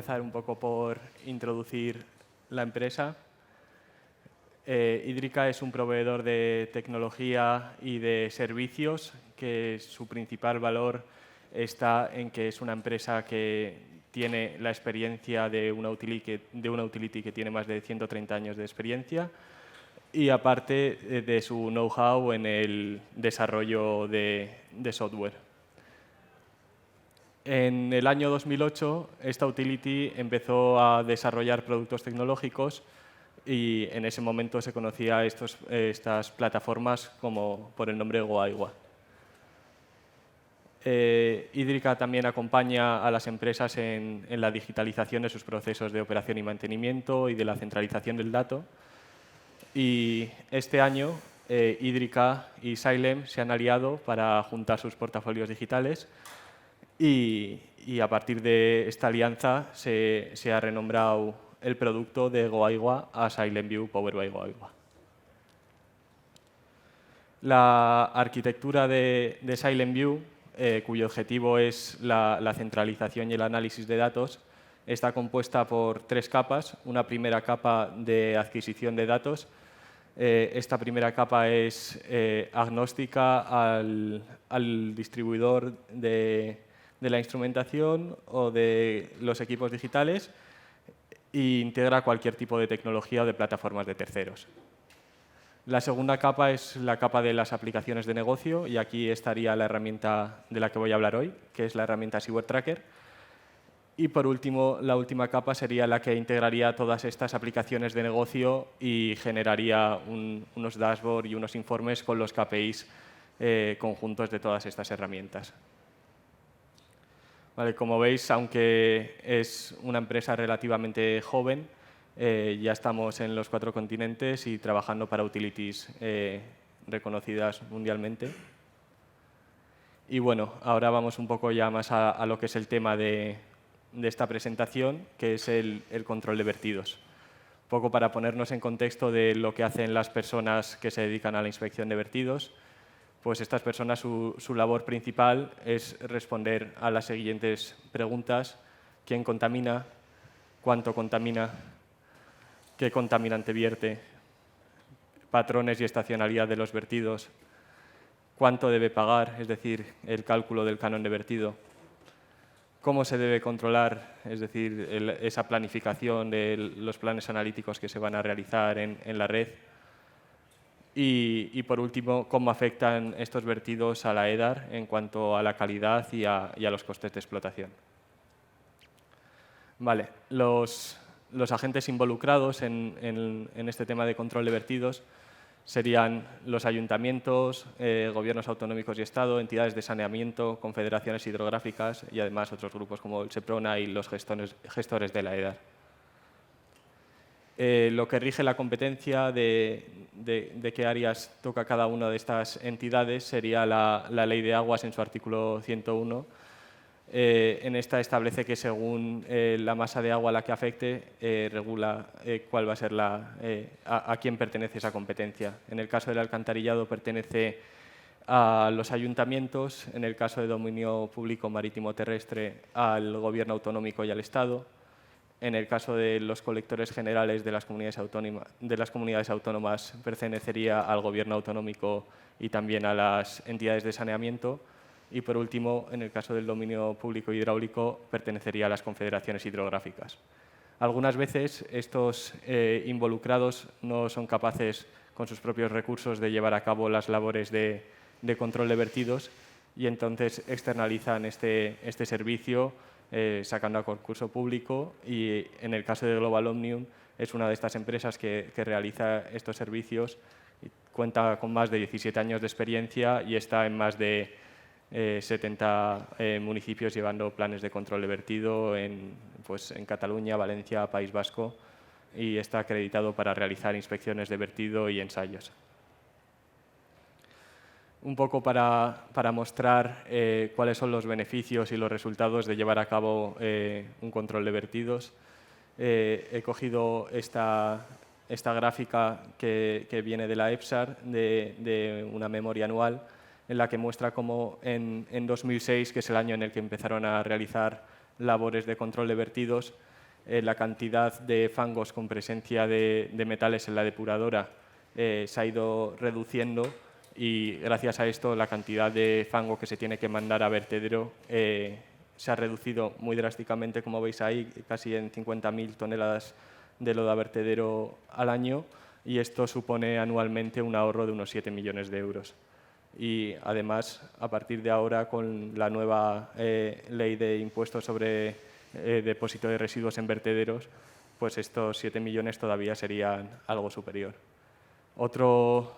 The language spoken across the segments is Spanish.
empezar un poco por introducir la empresa. Idrica es un proveedor de tecnología y de servicios que su principal valor está en que es una empresa que tiene la experiencia de una utility que tiene más de 130 años de experiencia y aparte de su know-how en el desarrollo de software. En el año 2008, esta utility empezó a desarrollar productos tecnológicos y en ese momento se conocía estas plataformas como por el nombre GoAigua. Idrica también acompaña a las empresas en la digitalización de sus procesos de operación y mantenimiento y de la centralización del dato. Y este año, Idrica y Xylem se han aliado para juntar sus portafolios digitales y a partir de esta alianza se ha renombrado el producto de GoAigua a SilemView Powered by GoAigua. La arquitectura de SilemView, cuyo objetivo es la centralización y el análisis de datos, está compuesta por 3 capas. Una primera capa de adquisición de datos. Esta primera capa es agnóstica al distribuidor de la instrumentación o de los equipos digitales e integra cualquier tipo de tecnología o de plataformas de terceros. La segunda capa es la capa de las aplicaciones de negocio y aquí estaría la herramienta de la que voy a hablar hoy, que es la herramienta SewerTracker. Y por último, la última capa sería la que integraría todas estas aplicaciones de negocio y generaría unos dashboards y unos informes con los KPIs conjuntos de todas estas herramientas. Vale, como veis, aunque es una empresa relativamente joven, ya estamos en los 4 continentes y trabajando para utilities reconocidas mundialmente. Y bueno, ahora vamos un poco ya más a lo que es el tema de esta presentación, que es el control de vertidos. Un poco para ponernos en contexto de lo que hacen las personas que se dedican a la inspección de vertidos. Pues estas personas, su labor principal es responder a las siguientes preguntas: ¿quién contamina? ¿Cuánto contamina? ¿Qué contaminante vierte? Patrones y estacionalidad de los vertidos. ¿Cuánto debe pagar? Es decir, el cálculo del canon de vertido. ¿Cómo se debe controlar? Es decir, esa planificación de los planes analíticos que se van a realizar en la red. Y por último, cómo afectan estos vertidos a la EDAR en cuanto a la calidad y a los costes de explotación. Vale, los agentes involucrados en este tema de control de vertidos serían los ayuntamientos, gobiernos autonómicos y Estado, entidades de saneamiento, confederaciones hidrográficas y además otros grupos como el SEPRONA y los gestores de la EDAR. Lo que rige la competencia de qué áreas toca cada una de estas entidades sería la Ley de Aguas en su artículo 101. En esta establece que según la masa de agua a la que afecte, regula cuál va a ser a quién pertenece esa competencia. En el caso del alcantarillado pertenece a los ayuntamientos, en el caso de dominio público marítimo terrestre al gobierno autonómico y al Estado. En el caso de los colectores generales de las comunidades autónomas pertenecería al gobierno autonómico y también a las entidades de saneamiento. Y por último, en el caso del dominio público hidráulico, pertenecería a las confederaciones hidrográficas. Algunas veces estos involucrados no son capaces con sus propios recursos de llevar a cabo las labores de control de vertidos y entonces externalizan este servicio sacando a concurso público y en el caso de Global Omnium es una de estas empresas que realiza estos servicios, cuenta con más de 17 años de experiencia y está en más de 70 municipios llevando planes de control de vertido en Cataluña, Valencia, País Vasco y está acreditado para realizar inspecciones de vertido y ensayos. Un poco para mostrar cuáles son los beneficios y los resultados de llevar a cabo un control de vertidos. He cogido esta gráfica que viene de la EPSAR, de una memoria anual, en la que muestra cómo en 2006, que es el año en el que empezaron a realizar labores de control de vertidos, la cantidad de fangos con presencia de metales en la depuradora se ha ido reduciendo y gracias a esto la cantidad de fango que se tiene que mandar a vertedero se ha reducido muy drásticamente, como veis ahí, casi en 50.000 toneladas de lodo a vertedero al año, y esto supone anualmente un ahorro de unos 7 millones de euros. Y además, a partir de ahora, con la nueva ley de impuestos sobre depósito de residuos en vertederos, pues estos 7 millones todavía serían algo superior. Otros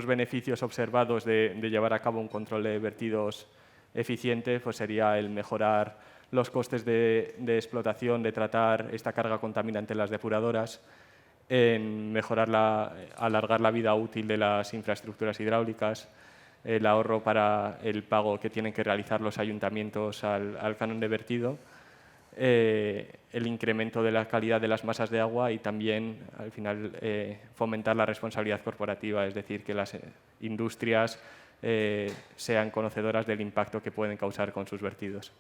beneficios observados de llevar a cabo un control de vertidos eficiente pues sería el mejorar los costes de explotación, de tratar esta carga contaminante en las depuradoras, en alargar la vida útil de las infraestructuras hidráulicas, el ahorro para el pago que tienen que realizar los ayuntamientos al canon de vertido, el incremento de la calidad de las masas de agua y también, al final, fomentar la responsabilidad corporativa, es decir, que las industrias sean conocedoras del impacto que pueden causar con sus vertidos.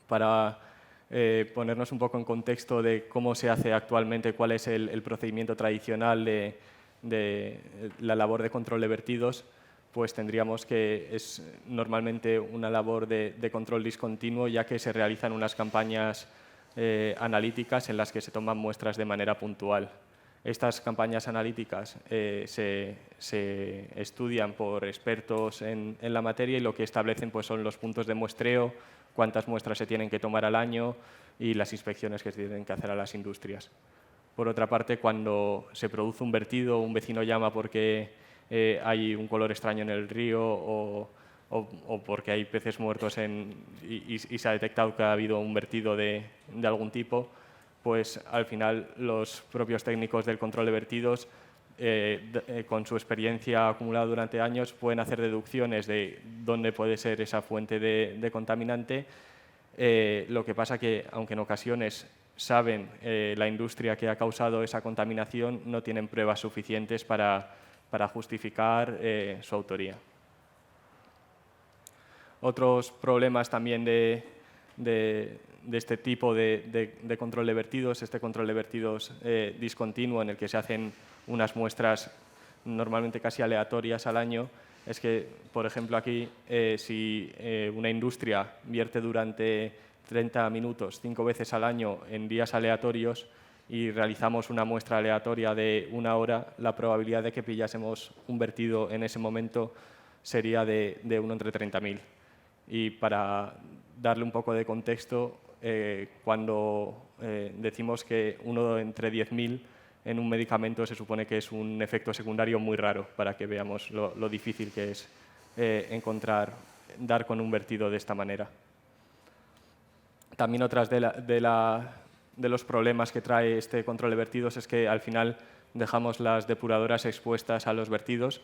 Para ponernos un poco en contexto de cómo se hace actualmente, cuál es el procedimiento tradicional de la labor de control de vertidos, pues tendríamos que es normalmente una labor de control discontinuo, ya que se realizan unas campañas analíticas en las que se toman muestras de manera puntual. Estas campañas analíticas se estudian por expertos en la materia y lo que establecen pues, son los puntos de muestreo, cuántas muestras se tienen que tomar al año y las inspecciones que se tienen que hacer a las industrias. Por otra parte, cuando se produce un vertido, un vecino llama porque hay un color extraño en el río o porque hay peces muertos y se ha detectado que ha habido un vertido de algún tipo, pues al final los propios técnicos del control de vertidos, con su experiencia acumulada durante años, pueden hacer deducciones de dónde puede ser esa fuente de contaminante. Lo que pasa que, aunque en ocasiones saben la industria que ha causado esa contaminación, no tienen pruebas suficientes para justificar su autoría. Otros problemas también de este tipo de control de vertidos, este control de vertidos discontinuo en el que se hacen unas muestras normalmente casi aleatorias al año, es que, por ejemplo, aquí si una industria vierte durante 30 minutos 5 veces al año en días aleatorios y realizamos una muestra aleatoria de 1 hora, la probabilidad de que pillásemos un vertido en ese momento sería de 1 entre 30.000. Y para darle un poco de contexto, cuando decimos que 1 entre 10.000 en un medicamento se supone que es un efecto secundario muy raro, para que veamos lo difícil que es dar con un vertido de esta manera. También otras de los problemas que trae este control de vertidos es que al final dejamos las depuradoras expuestas a los vertidos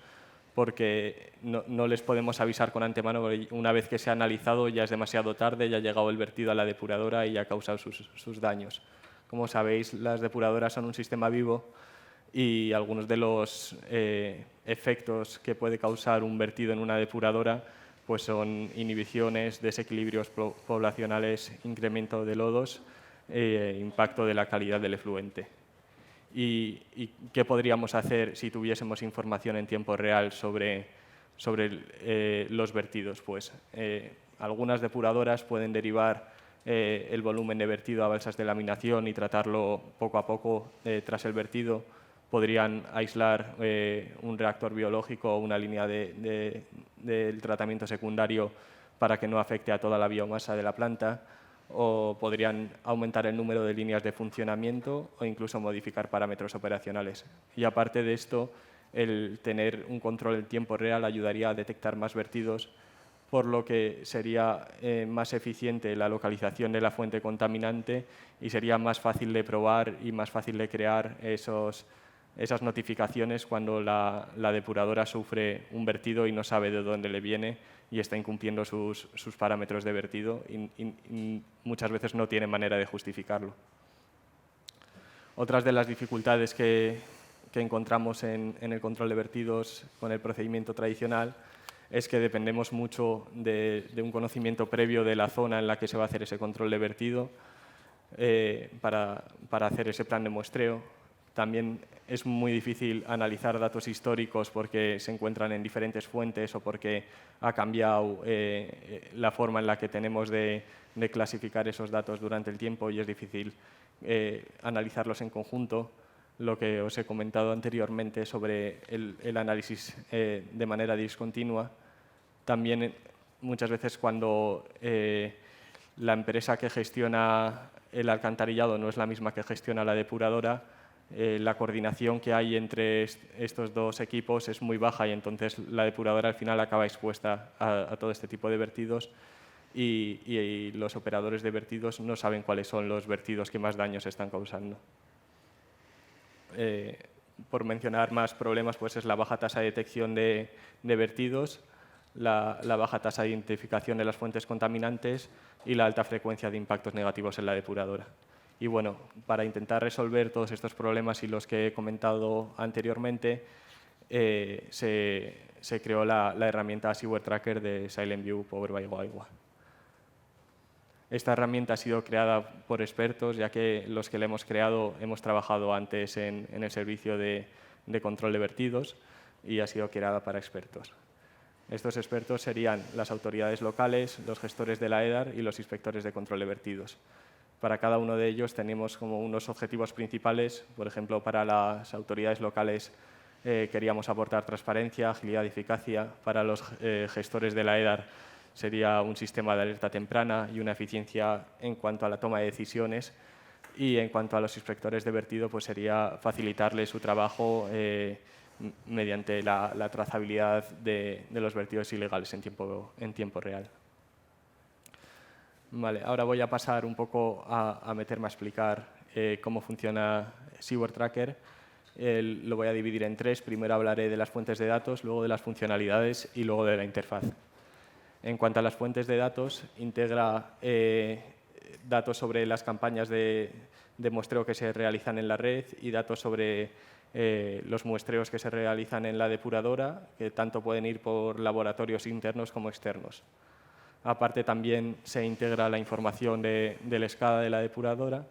porque no les podemos avisar con antemano, porque una vez que se ha analizado ya es demasiado tarde, ya ha llegado el vertido a la depuradora y ya ha causado sus daños. Como sabéis, las depuradoras son un sistema vivo y algunos de los efectos que puede causar un vertido en una depuradora pues son inhibiciones, desequilibrios poblacionales, incremento de lodos, impacto de la calidad del efluente. ¿Y qué podríamos hacer si tuviésemos información en tiempo real sobre los vertidos? Pues algunas depuradoras pueden derivar el volumen de vertido a balsas de laminación y tratarlo poco a poco tras el vertido. Podrían aislar un reactor biológico o una línea del tratamiento secundario para que no afecte a toda la biomasa de la planta, o podrían aumentar el número de líneas de funcionamiento o incluso modificar parámetros operacionales. Y aparte de esto, el tener un control en tiempo real ayudaría a detectar más vertidos, por lo que sería más eficiente la localización de la fuente contaminante y sería más fácil de probar y más fácil de crear esas notificaciones cuando la depuradora sufre un vertido y no sabe de dónde le viene y está incumpliendo sus parámetros de vertido y muchas veces no tiene manera de justificarlo. Otras de las dificultades que encontramos en el control de vertidos con el procedimiento tradicional es que dependemos mucho de un conocimiento previo de la zona en la que se va a hacer ese control de vertido para hacer ese plan de muestreo. También es muy difícil analizar datos históricos porque se encuentran en diferentes fuentes o porque ha cambiado la forma en la que tenemos de clasificar esos datos durante el tiempo y es difícil analizarlos en conjunto. Lo que os he comentado anteriormente sobre el análisis de manera discontinua. También muchas veces cuando la empresa que gestiona el alcantarillado no es la misma que gestiona la depuradora, la coordinación que hay entre estos dos equipos es muy baja y entonces la depuradora al final acaba expuesta a todo este tipo de vertidos y los operadores de vertidos no saben cuáles son los vertidos que más daños están causando. Por mencionar más problemas, pues es la baja tasa de detección de vertidos, la baja tasa de identificación de las fuentes contaminantes y la alta frecuencia de impactos negativos en la depuradora. Y bueno, para intentar resolver todos estos problemas y los que he comentado anteriormente, se creó la herramienta Seawater Tracker de SilentView Powered by Waiwa. Esta herramienta ha sido creada por expertos, ya que los que la hemos creado hemos trabajado antes en el servicio de control de vertidos y ha sido creada para expertos. Estos expertos serían las autoridades locales, los gestores de la EDAR y los inspectores de control de vertidos. Para cada uno de ellos tenemos como unos objetivos principales. Por ejemplo, para las autoridades locales queríamos aportar transparencia, agilidad y eficacia. Para los gestores de la EDAR sería un sistema de alerta temprana y una eficiencia en cuanto a la toma de decisiones. Y en cuanto a los inspectores de vertido, pues sería facilitarles su trabajo mediante la trazabilidad de los vertidos ilegales en tiempo real. Vale, ahora voy a pasar un poco a meterme a explicar cómo funciona Seawater Tracker. Lo voy a dividir en tres. Primero hablaré de las fuentes de datos, luego de las funcionalidades y luego de la interfaz. En cuanto a las fuentes de datos, integra datos sobre las campañas de muestreo que se realizan en la red y datos sobre los muestreos que se realizan en la depuradora, que tanto pueden ir por laboratorios internos como externos. Aparte, también se integra la información del SCADA de la depuradora.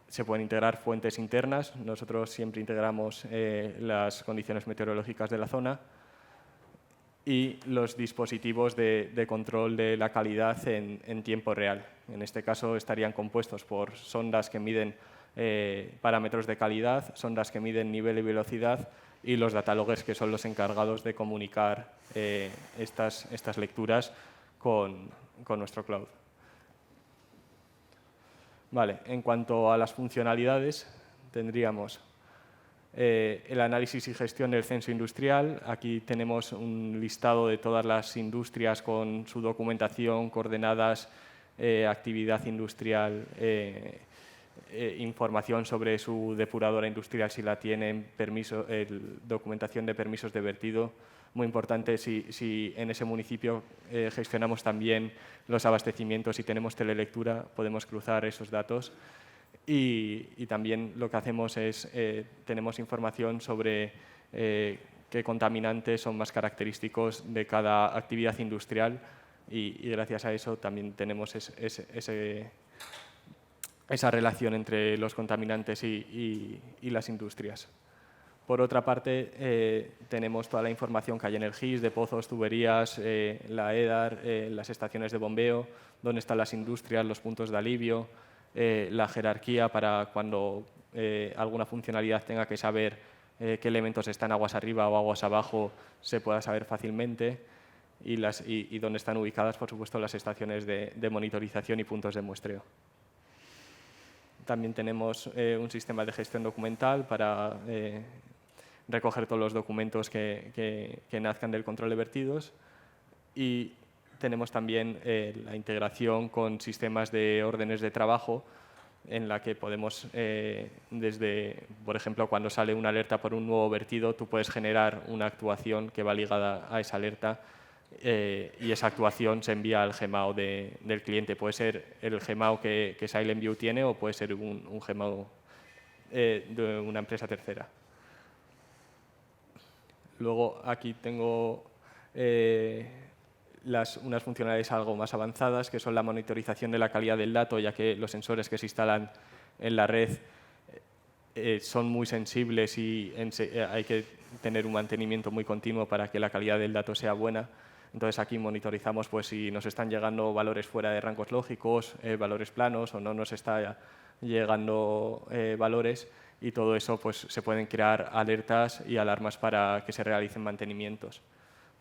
Se pueden integrar fuentes internas. Nosotros siempre integramos las condiciones meteorológicas de la zona y los dispositivos de control de la calidad en tiempo real. En este caso estarían compuestos por sondas que miden parámetros de calidad, sondas que miden nivel y velocidad y los dataloggers, que son los encargados de comunicar estas lecturas con nuestro cloud. Vale, en cuanto a las funcionalidades, tendríamos el análisis y gestión del censo industrial. Aquí tenemos un listado de todas las industrias con su documentación, coordenadas, actividad industrial, información sobre su depuradora industrial si la tienen, documentación de permisos de vertido. Muy importante, si en ese municipio gestionamos también los abastecimientos y tenemos telelectura, podemos cruzar esos datos. Y también lo que hacemos es, tenemos información sobre qué contaminantes son más característicos de cada actividad industrial y gracias a eso también tenemos esa relación entre los contaminantes y las industrias. Por otra parte, tenemos toda la información que hay en el GIS, de pozos, tuberías, la EDAR, las estaciones de bombeo, dónde están las industrias, los puntos de alivio, la jerarquía para cuando alguna funcionalidad tenga que saber qué elementos están aguas arriba o aguas abajo, se pueda saber fácilmente y dónde están ubicadas, por supuesto, las estaciones de monitorización y puntos de muestreo. También tenemos un sistema de gestión documental para recoger todos los documentos que nazcan del control de vertidos y tenemos también la integración con sistemas de órdenes de trabajo en la que podemos, por ejemplo, cuando sale una alerta por un nuevo vertido, tú puedes generar una actuación que va ligada a esa alerta y esa actuación se envía al Gmao del cliente. Puede ser el Gmao que SilentView tiene o puede ser un Gmao de una empresa tercera. Luego aquí tengo unas funcionalidades algo más avanzadas, que son la monitorización de la calidad del dato, ya que los sensores que se instalan en la red son muy sensibles y hay que tener un mantenimiento muy continuo para que la calidad del dato sea buena. Entonces, aquí monitorizamos pues, si nos están llegando valores fuera de rangos lógicos, valores planos, o no nos está llegando valores, y todo eso pues, se pueden crear alertas y alarmas para que se realicen mantenimientos.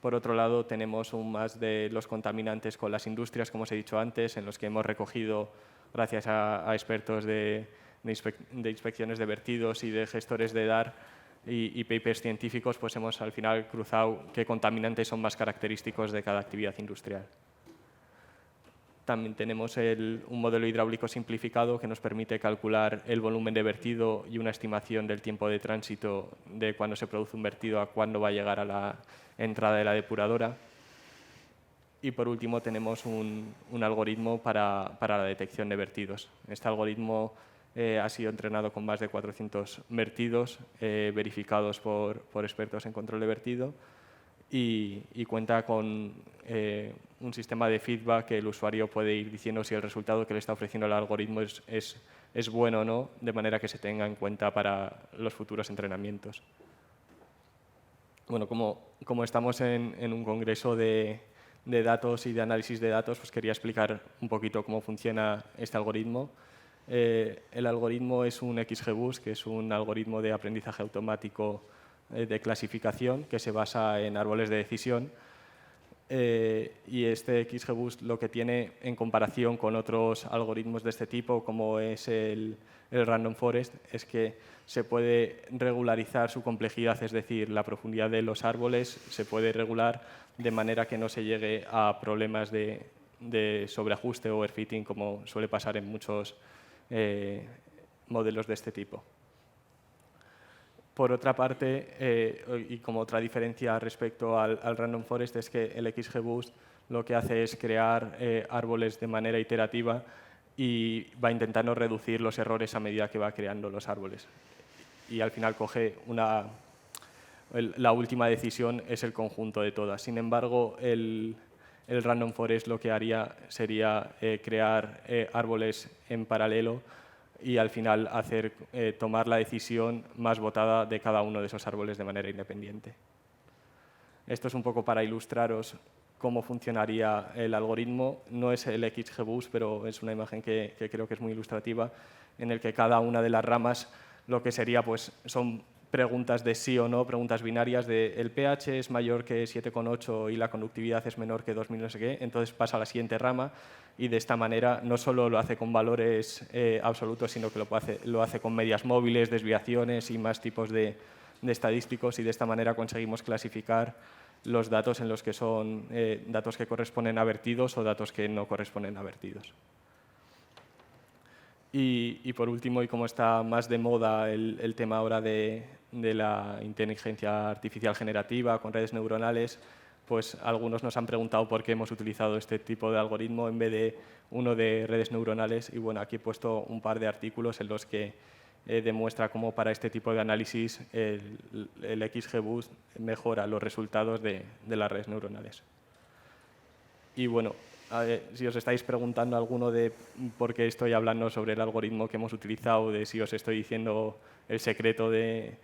Por otro lado, tenemos aún más de los contaminantes con las industrias, como os he dicho antes, en los que hemos recogido, gracias a expertos de inspecciones de vertidos y de gestores de DAR y papers científicos, pues hemos al final cruzado qué contaminantes son más característicos de cada actividad industrial. También tenemos un modelo hidráulico simplificado que nos permite calcular el volumen de vertido y una estimación del tiempo de tránsito de cuando se produce un vertido a cuándo va a llegar a la entrada de la depuradora. Y por último tenemos un algoritmo para la detección de vertidos. Este algoritmo ha sido entrenado con más de 400 vertidos verificados por expertos en control de vertido y cuenta con un sistema de feedback que el usuario puede ir diciendo si el resultado que le está ofreciendo el algoritmo es bueno o no, de manera que se tenga en cuenta para los futuros entrenamientos. Bueno, como estamos en un congreso de datos y de análisis de datos, pues quería explicar un poquito cómo funciona este algoritmo. El algoritmo es un XGBoost, que es un algoritmo de aprendizaje automático de clasificación que se basa en árboles de decisión. Y este XGBoost lo que tiene en comparación con otros algoritmos de este tipo, como es el Random Forest, es que se puede regularizar su complejidad, es decir, la profundidad de los árboles se puede regular de manera que no se llegue a problemas de sobreajuste o overfitting, como suele pasar en muchos modelos de este tipo. Por otra parte, y como otra diferencia respecto al Random Forest, es que el XGBoost lo que hace es crear árboles de manera iterativa y va intentando reducir los errores a medida que va creando los árboles. Y al final coge la última decisión es el conjunto de todas. Sin embargo, el Random Forest lo que haría sería crear árboles en paralelo y al final tomar la decisión más votada de cada uno de esos árboles de manera independiente. Esto es un poco para ilustraros cómo funcionaría el algoritmo. No es el XGBoost, pero es una imagen que creo que es muy ilustrativa, en el que cada una de las ramas lo que sería pues, son preguntas de sí o no, preguntas binarias de el pH es mayor que 7,8 y la conductividad es menor que 2000 no sé qué, entonces pasa a la siguiente rama y de esta manera no solo lo hace con valores absolutos, sino que lo hace con medias móviles, desviaciones y más tipos de estadísticos, y de esta manera conseguimos clasificar los datos en los que son datos que corresponden a vertidos o datos que no corresponden a vertidos. Y por último, y como está más de moda el tema ahora de la inteligencia artificial generativa con redes neuronales, pues algunos nos han preguntado por qué hemos utilizado este tipo de algoritmo en vez de uno de redes neuronales. Y bueno, aquí he puesto un par de artículos en los que demuestra cómo para este tipo de análisis el XGBoost mejora los resultados de las redes neuronales. Y bueno, si os estáis preguntando alguno de por qué estoy hablando sobre el algoritmo que hemos utilizado, de si os estoy diciendo el secreto de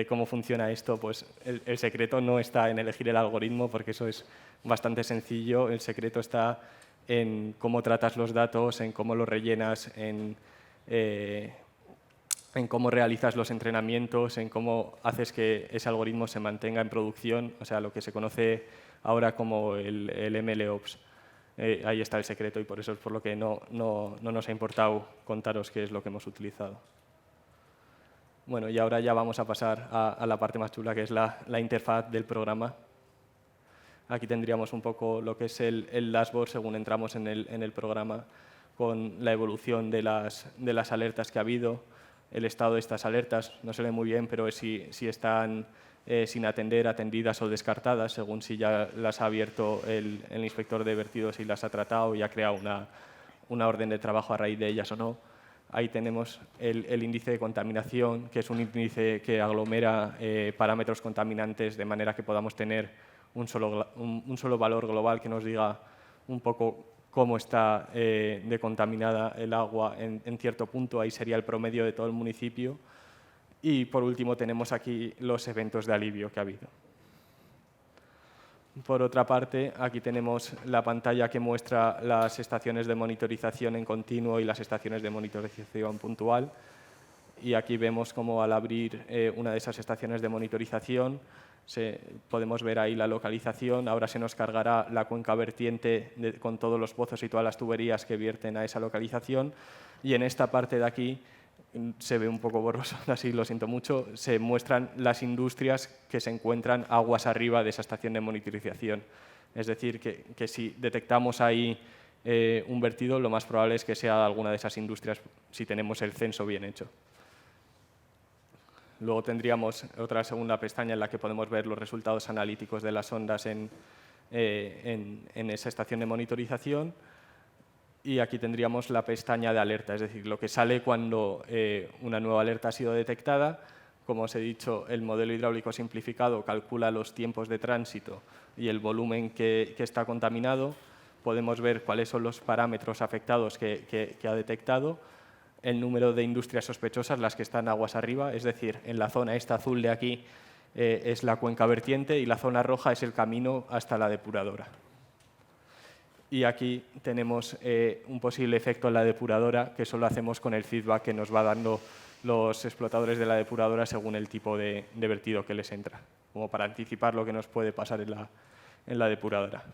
cómo funciona esto, pues el secreto no está en elegir el algoritmo, porque eso es bastante sencillo. El secreto está en cómo tratas los datos, en cómo los rellenas, en cómo realizas los entrenamientos, en cómo haces que ese algoritmo se mantenga en producción, o sea, lo que se conoce ahora como el MLOps. Ahí está el secreto y por eso es por lo que no nos ha importado contaros qué es lo que hemos utilizado. Bueno, y ahora ya vamos a pasar a la parte más chula, que es la interfaz del programa. Aquí tendríamos un poco lo que es el dashboard según entramos en el programa, con la evolución de las alertas que ha habido, el estado de estas alertas. No se lee muy bien, pero es si están sin atender, atendidas o descartadas, según si ya las ha abierto el inspector de vertidos y las ha tratado y ha creado una orden de trabajo a raíz de ellas o no. Ahí tenemos el índice de contaminación, que es un índice que aglomera parámetros contaminantes de manera que podamos tener un solo valor global que nos diga un poco cómo está decontaminada el agua en cierto punto. Ahí sería el promedio de todo el municipio. Y, por último, tenemos aquí los eventos de alivio que ha habido. Por otra parte, aquí tenemos la pantalla que muestra las estaciones de monitorización en continuo y las estaciones de monitorización puntual. Y aquí vemos cómo al abrir una de esas estaciones de monitorización podemos ver ahí la localización. Ahora se nos cargará la cuenca vertiente con todos los pozos y todas las tuberías que vierten a esa localización. Y en esta parte de aquí se ve un poco borroso, así lo siento mucho, se muestran las industrias que se encuentran aguas arriba de esa estación de monitorización. Es decir, que si detectamos ahí un vertido, lo más probable es que sea alguna de esas industrias si tenemos el censo bien hecho. Luego tendríamos otra segunda pestaña en la que podemos ver los resultados analíticos de las ondas en esa estación de monitorización. Y aquí tendríamos la pestaña de alerta, es decir, lo que sale cuando una nueva alerta ha sido detectada. Como os he dicho, el modelo hidráulico simplificado calcula los tiempos de tránsito y el volumen que está contaminado. Podemos ver cuáles son los parámetros afectados que ha detectado, el número de industrias sospechosas, las que están aguas arriba, es decir, en la zona esta azul de aquí es la cuenca vertiente y la zona roja es el camino hasta la depuradora. Y aquí tenemos un posible efecto en la depuradora que solo hacemos con el feedback que nos va dando los explotadores de la depuradora según el tipo de vertido que les entra, como para anticipar lo que nos puede pasar en la depuradora.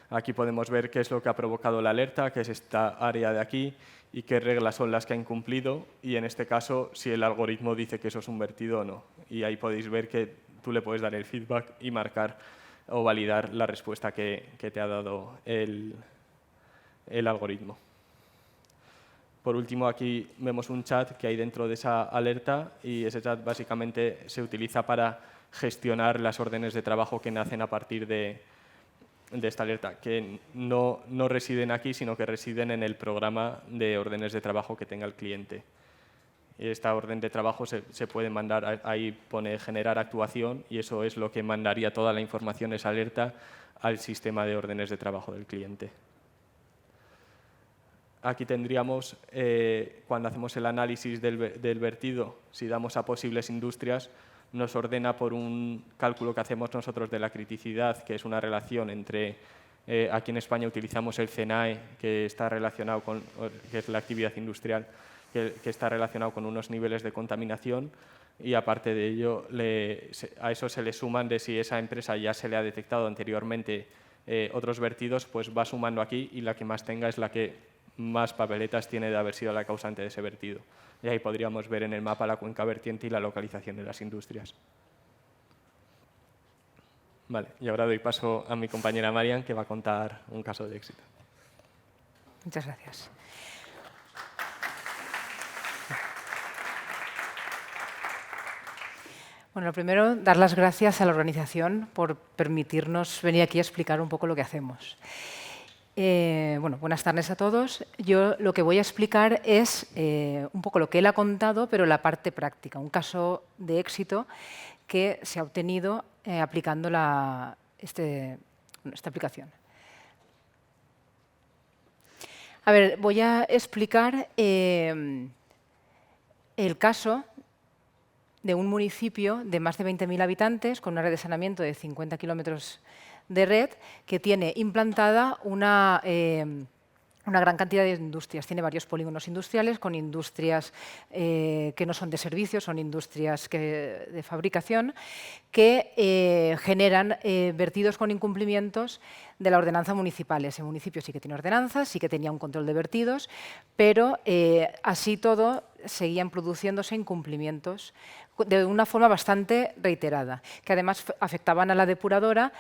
Aquí podemos ver qué es lo que ha provocado la alerta, que es esta área de aquí, y qué reglas son las que ha incumplido, y en este caso si el algoritmo dice que eso es un vertido o no. Y ahí podéis ver que tú le puedes dar el feedback y marcar o validar la respuesta que te ha dado el algoritmo. Por último, aquí vemos un chat que hay dentro de esa alerta y ese chat básicamente se utiliza para gestionar las órdenes de trabajo que nacen a partir de esta alerta, que no residen aquí, sino que residen en el programa de órdenes de trabajo que tenga el cliente. Esta orden de trabajo se puede mandar, ahí pone generar actuación y eso es lo que mandaría toda la información de esa alerta al sistema de órdenes de trabajo del cliente. Aquí tendríamos, cuando hacemos el análisis del vertido, si damos a posibles industrias, nos ordena por un cálculo que hacemos nosotros de la criticidad, que es una relación entre, aquí en España utilizamos el CENAE, que está relacionado con, que es la actividad industrial, que está relacionado con unos niveles de contaminación y aparte de ello a eso se le suman de si esa empresa ya se le ha detectado anteriormente otros vertidos, pues va sumando aquí y la que más tenga es la que más papeletas tiene de haber sido la causante de ese vertido. Y ahí podríamos ver en el mapa la cuenca vertiente y la localización de las industrias. Vale, y ahora doy paso a mi compañera Marian, que va a contar un caso de éxito. Muchas gracias. Bueno, lo primero, dar las gracias a la organización por permitirnos venir aquí a explicar un poco lo que hacemos. Bueno, buenas tardes a todos. Yo lo que voy a explicar es un poco lo que él ha contado, pero la parte práctica, un caso de éxito que se ha obtenido aplicando esta aplicación. A ver, voy a explicar el caso de un municipio de más de 20.000 habitantes con una red de saneamiento de 50 kilómetros de red que tiene implantada una gran cantidad de industrias. Tiene varios polígonos industriales con industrias que no son de servicios, son industrias de fabricación que generan vertidos con incumplimientos de la ordenanza municipal. Ese municipio sí que tiene ordenanzas, sí que tenía un control de vertidos, pero así todo seguían produciéndose incumplimientos de una forma bastante reiterada, que además afectaban a la depuradora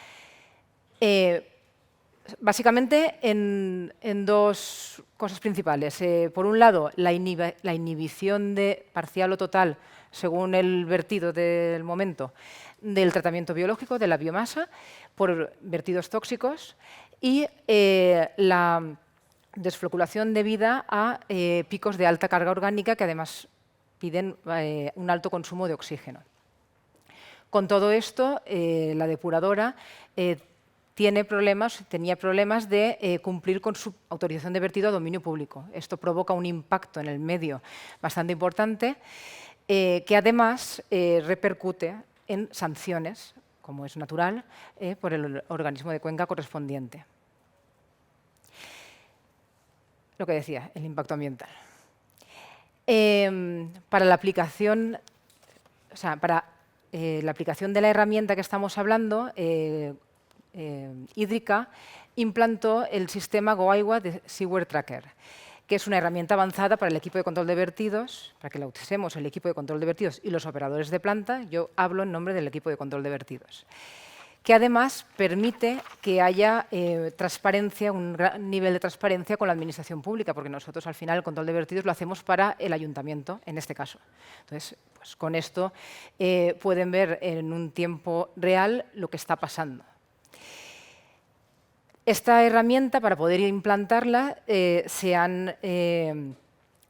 básicamente en dos cosas principales. Por un lado, la inhibición de parcial o total, según el vertido del momento, del tratamiento biológico, de la biomasa, por vertidos tóxicos y la desfloculación debida a picos de alta carga orgánica que además piden un alto consumo de oxígeno. Con todo esto, la depuradora tenía problemas de cumplir con su autorización de vertido a dominio público. Esto provoca un impacto en el medio bastante importante, que además repercute en sanciones, como es natural, por el organismo de cuenca correspondiente. Lo que decía, el impacto ambiental. Para la aplicación, la aplicación de la herramienta que estamos hablando, Hídrica implantó el sistema GoAigua de Seaware Tracker, que es una herramienta avanzada para el equipo de control de vertidos, para que la usemos el equipo de control de vertidos y los operadores de planta. Yo hablo en nombre del equipo de control de vertidos, que además permite que haya transparencia, un gran nivel de transparencia con la administración pública, porque nosotros al final el control de vertidos lo hacemos para el ayuntamiento, en este caso. Entonces, pues con esto pueden ver en un tiempo real lo que está pasando. Esta herramienta, para poder implantarla, se han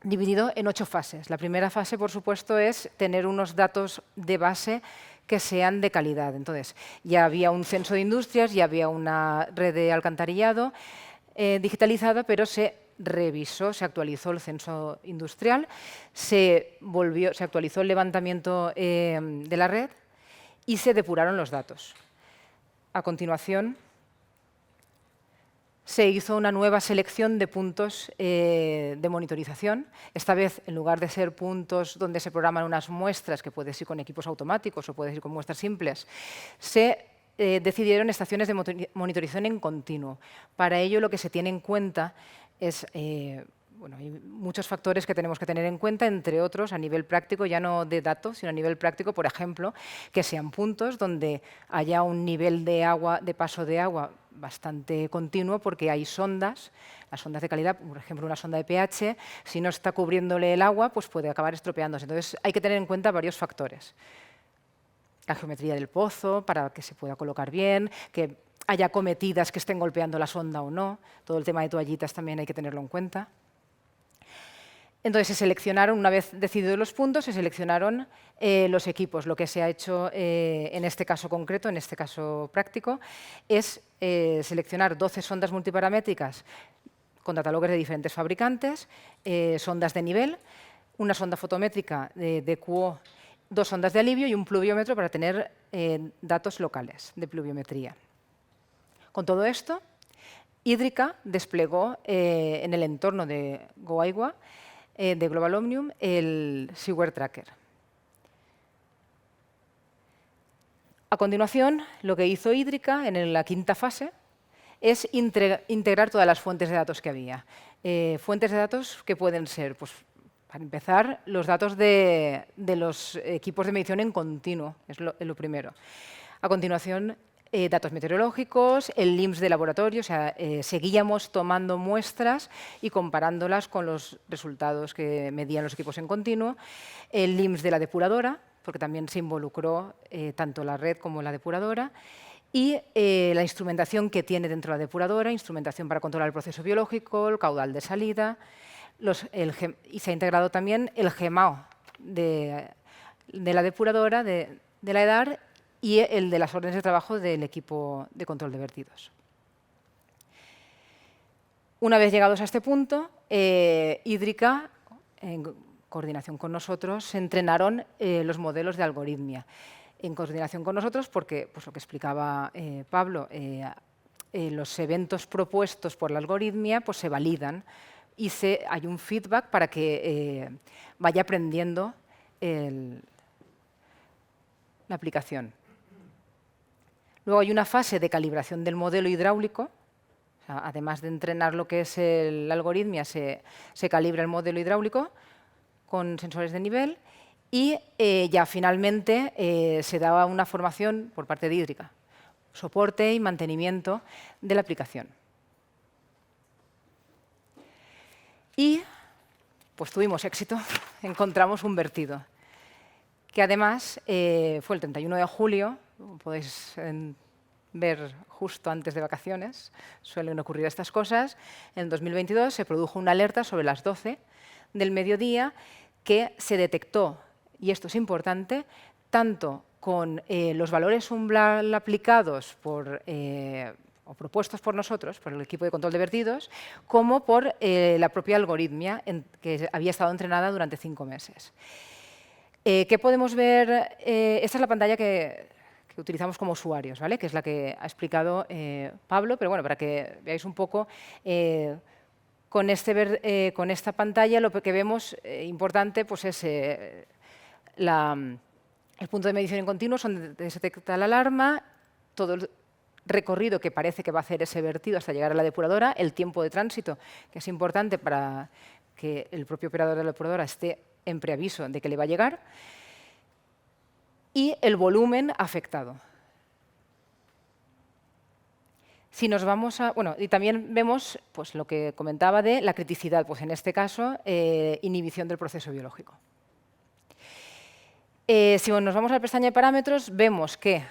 dividido en 8 fases. La primera fase, por supuesto, es tener unos datos de base que sean de calidad. Entonces, ya había un censo de industrias, ya había una red de alcantarillado digitalizada, pero se revisó, se actualizó el censo industrial, se actualizó el levantamiento de la red y se depuraron los datos. A continuación, se hizo una nueva selección de puntos de monitorización. Esta vez, en lugar de ser puntos donde se programan unas muestras, que puedes ir con equipos automáticos o puedes ir con muestras simples, se decidieron estaciones de monitorización en continuo. Para ello, lo que se tiene en cuenta es bueno, hay muchos factores que tenemos que tener en cuenta, entre otros, a nivel práctico, ya no de datos, sino a nivel práctico, por ejemplo, que sean puntos donde haya un nivel de agua, de paso de agua bastante continuo, porque hay sondas, las sondas de calidad, por ejemplo, una sonda de pH, si no está cubriéndole el agua, pues puede acabar estropeándose. Entonces, hay que tener en cuenta varios factores. La geometría del pozo, para que se pueda colocar bien, que haya cometidas que estén golpeando la sonda o no. Todo el tema de toallitas también hay que tenerlo en cuenta. Entonces se seleccionaron, una vez decididos los puntos, se seleccionaron los equipos. Lo que se ha hecho en este caso concreto, en este caso práctico, es seleccionar 12 sondas multiparamétricas con datalogger de diferentes fabricantes, sondas de nivel, una sonda fotométrica de QO, 2 sondas de alivio y un pluviómetro para tener datos locales de pluviometría. Con todo esto, Hídrica desplegó en el entorno de GoAigua, de Global Omnium, el Seaware Tracker. A continuación, lo que hizo Hídrica en la quinta fase es integrar todas las fuentes de datos que había. Fuentes de datos que pueden ser, pues, para empezar, los datos de los equipos de medición en continuo, es lo primero. A continuación, datos meteorológicos, el LIMS de laboratorio, o sea, seguíamos tomando muestras y comparándolas con los resultados que medían los equipos en continuo, el LIMS de la depuradora, porque también se involucró tanto la red como la depuradora, y la instrumentación que tiene dentro de la depuradora, instrumentación para controlar el proceso biológico, el caudal de salida, y se ha integrado también el GEMAO de la depuradora, de la EDAR, y el de las órdenes de trabajo del equipo de control de vertidos. Una vez llegados a este punto, Hídrica, en coordinación con nosotros, se entrenaron los modelos de algoritmia. En coordinación con nosotros porque, pues lo que explicaba Pablo, los eventos propuestos por la algoritmia pues, se validan y hay un feedback para que vaya aprendiendo la aplicación. Luego hay una fase de calibración del modelo hidráulico. O sea, además de entrenar lo que es la algoritmia, se calibra el modelo hidráulico con sensores de nivel y ya finalmente se daba una formación por parte de Hídrica, soporte y mantenimiento de la aplicación. Y pues tuvimos éxito, encontramos un vertido, que además fue el 31 de julio, podéis ver justo antes de vacaciones, suelen ocurrir estas cosas. En 2022 se produjo una alerta sobre las 12 del mediodía que se detectó, y esto es importante, tanto con los valores umbral aplicados o propuestos por nosotros, por el equipo de control de vertidos, como por la propia algoritmia que había estado entrenada durante 5 meses. ¿Qué podemos ver? Esta es la pantalla que utilizamos como usuarios, ¿vale? Que es la que ha explicado Pablo, pero bueno, para que veáis un poco, con esta pantalla lo que vemos importante pues es el punto de medición en continuo, donde se detecta la alarma, todo el recorrido que parece que va a hacer ese vertido hasta llegar a la depuradora, el tiempo de tránsito, que es importante para que el propio operador de la depuradora esté en preaviso de que le va a llegar, y el volumen afectado. Si nos vamos y también vemos pues, lo que comentaba de la criticidad, pues en este caso, inhibición del proceso biológico. Si nos vamos a la pestaña de parámetros, vemos que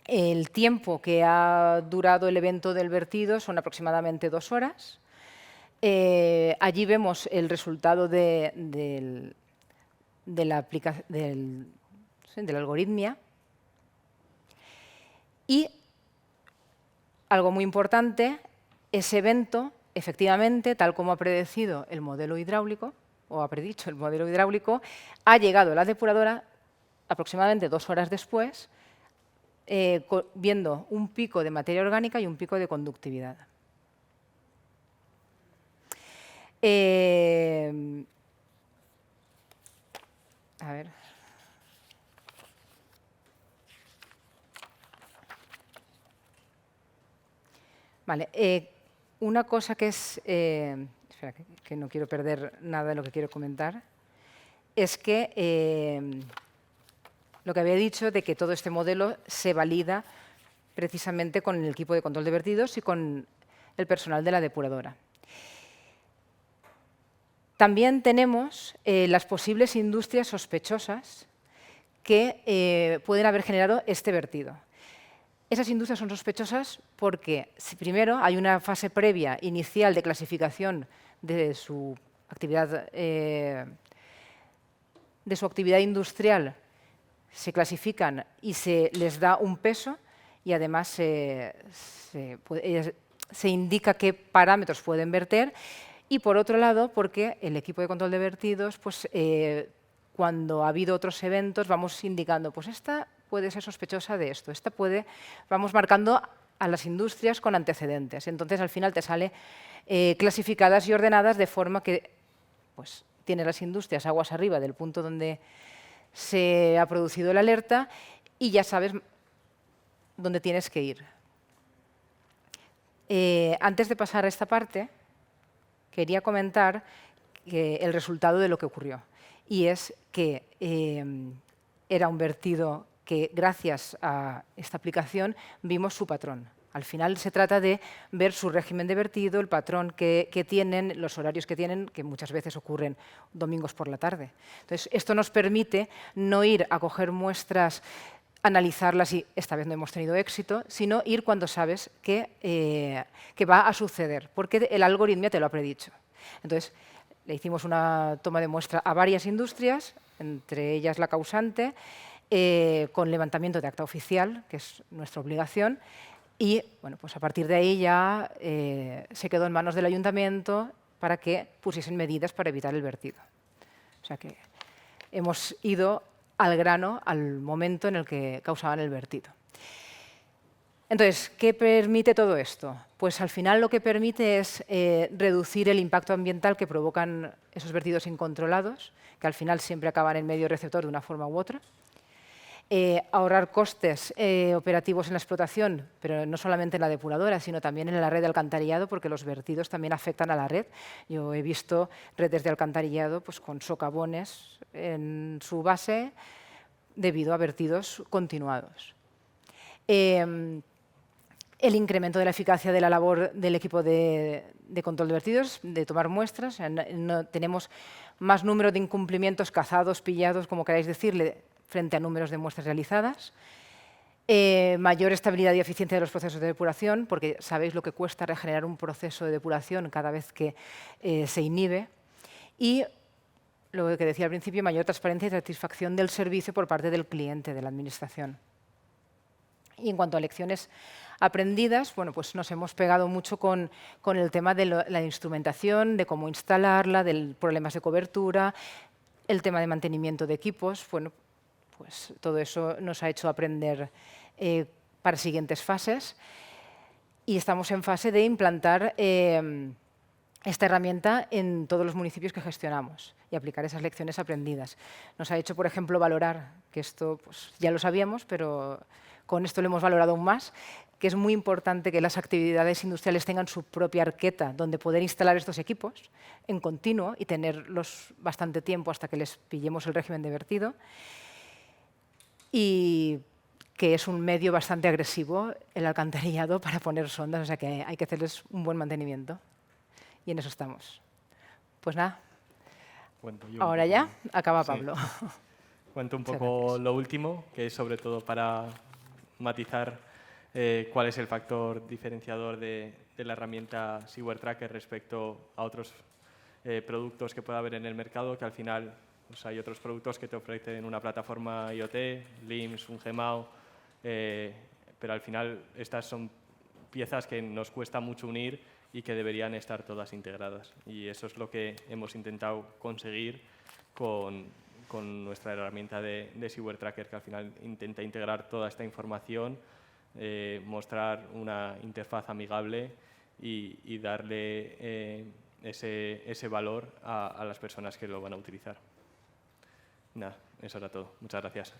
el tiempo que ha durado el evento del vertido son aproximadamente 2 horas. Allí vemos el resultado de la algoritmia. Y algo muy importante, ese evento, efectivamente, tal como ha predecido el modelo hidráulico, o ha predicho el modelo hidráulico, ha llegado a la depuradora aproximadamente 2 horas después, viendo un pico de materia orgánica y un pico de conductividad. A ver. Vale, una cosa que es, espera, que no quiero perder nada de lo que quiero comentar, es que lo que había dicho de que todo este modelo se valida precisamente con el equipo de control de vertidos y con el personal de la depuradora. También tenemos las posibles industrias sospechosas que pueden haber generado este vertido. Esas industrias son sospechosas porque, primero, hay una fase previa inicial de clasificación de su actividad industrial, se clasifican y se les da un peso y además se indica qué parámetros pueden verter. Y por otro lado, porque el equipo de control de vertidos, pues, cuando ha habido otros eventos, vamos indicando, pues esta puede ser sospechosa de esto, vamos marcando a las industrias con antecedentes. Entonces, al final te sale clasificadas y ordenadas de forma que pues, tiene las industrias aguas arriba del punto donde se ha producido la alerta y ya sabes dónde tienes que ir. Antes de pasar a esta parte, quería comentar el resultado de lo que ocurrió. Y es que era un vertido que, gracias a esta aplicación, vimos su patrón. Al final se trata de ver su régimen de vertido, el patrón que tienen, los horarios que tienen, que muchas veces ocurren domingos por la tarde. Entonces, esto nos permite no ir a coger muestras, analizarlas y esta vez no hemos tenido éxito, sino ir cuando sabes que va a suceder, porque el algoritmo te lo ha predicho. Entonces, le hicimos una toma de muestra a varias industrias, entre ellas la causante, con levantamiento de acta oficial, que es nuestra obligación, y bueno, pues a partir de ahí ya se quedó en manos del ayuntamiento para que pusiesen medidas para evitar el vertido. O sea que hemos ido al grano al momento en el que causaban el vertido. Entonces, ¿qué permite todo esto? Pues al final lo que permite es reducir el impacto ambiental que provocan esos vertidos incontrolados, que al final siempre acaban en medio receptor de una forma u otra. Ahorrar costes operativos en la explotación, pero no solamente en la depuradora, sino también en la red de alcantarillado, porque los vertidos también afectan a la red. Yo he visto redes de alcantarillado pues, con socavones en su base debido a vertidos continuados. El incremento de la eficacia de la labor del equipo de control de vertidos, de tomar muestras. Tenemos más número de incumplimientos cazados, pillados, como queráis decirle, frente a números de muestras realizadas. Mayor estabilidad y eficiencia de los procesos de depuración, porque sabéis lo que cuesta regenerar un proceso de depuración cada vez que se inhibe. Y lo que decía al principio, mayor transparencia y satisfacción del servicio por parte del cliente, de la administración. Y en cuanto a lecciones aprendidas, bueno, pues nos hemos pegado mucho con el tema de la instrumentación, de cómo instalarla, de problemas de cobertura, el tema de mantenimiento de equipos. Bueno, pues todo eso nos ha hecho aprender para siguientes fases. Y estamos en fase de implantar esta herramienta en todos los municipios que gestionamos y aplicar esas lecciones aprendidas. Nos ha hecho, por ejemplo, valorar, que esto pues, ya lo sabíamos, pero con esto lo hemos valorado aún más, que es muy importante que las actividades industriales tengan su propia arqueta donde poder instalar estos equipos en continuo y tenerlos bastante tiempo hasta que les pillemos el régimen de vertido. Y que es un medio bastante agresivo el alcantarillado para poner sondas, o sea que hay que hacerles un buen mantenimiento. Y en eso estamos. Pues nada, ahora ya acaba Pablo. Sí. Cuento un poco lo último, que es sobre todo para matizar cuál es el factor diferenciador de la herramienta SeaWare-Tracker respecto a otros productos que pueda haber en el mercado, que al final pues, hay otros productos que te ofrecen una plataforma IoT, LIMS, un Gmao, pero al final estas son piezas que nos cuesta mucho unir y que deberían estar todas integradas. Y eso es lo que hemos intentado conseguir con nuestra herramienta de SeaWare-Tracker, que al final intenta integrar toda esta información, mostrar una interfaz amigable y darle ese valor a las personas que lo van a utilizar. Nada, eso era todo. Muchas gracias.